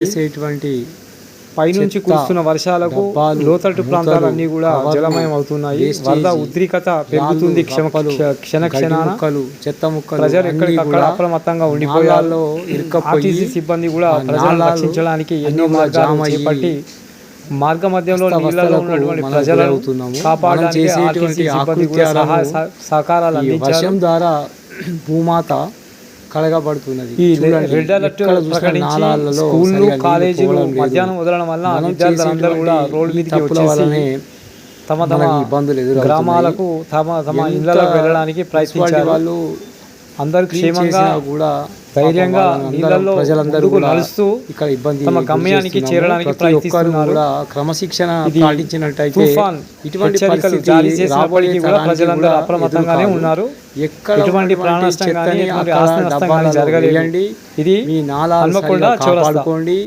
చేసేటువంటి పైనుంచి కురుస్తున్న వర్షాలకు లోతట్టు ప్రాంతాలన్నీ కూడా జలమయం అవుతున్నాయి. వరద ఉద్రిక్తత పెరుగుతుంది. క్షణాన చెత్త ముక్కలు ప్రజలు ఎక్కడికక్కడ అప్రమత్తంగా ఉండిపోయాలో ఆర్టీసీ సిబ్బంది కూడా ప్రజలను రక్షించడానికి ఎన్నో మార్గాలు చేపట్టి మార్గ మధ్యంలో నీళ్లలో ఉన్నటువంటి ప్రజలను కాపాడడానికి ఆర్టీసీ సిబ్బంది కూడా సహాయ సహకారాలు అందించారు. ద్వారా భూమాత కడగబడుతున్నది. ఈ రెడ్ అలర్ట్ ప్రకటించి స్కూళ్ళు కాలేజీలు మధ్యాహ్నం వదలడం వల్ల విద్యార్థులందరూ కూడా రోడ్డు మీదకి వచ్చేసి తమ తమ గ్రామాలకు తమ ఇళ్లకు వెళ్ళడానికి ప్రయత్నించారు. వాళ్ళు అందరూ క్షేమంగా కూడా ధైర్యంగా నీళ్ళల్లో ప్రజలందరూ నడుస్తూ ఇక్కడ ఇబ్బంది తమ గమ్యానికి చేరడానికి ప్రయత్నిస్తున్నారు. క్రమశిక్షణ పాటించినట్టయితే ఇటువంటి హెచ్చరికలు జారీ చేసినప్పటికీ కూడా ప్రజలందరూ అప్రమత్తంగానే ఉన్నారు. ఎటువంటి ప్రాణ నష్టం కానీ ఆస్తి నష్టం కానీ జరగలేదు. ఇది హన్మకొండ చౌరస్తా.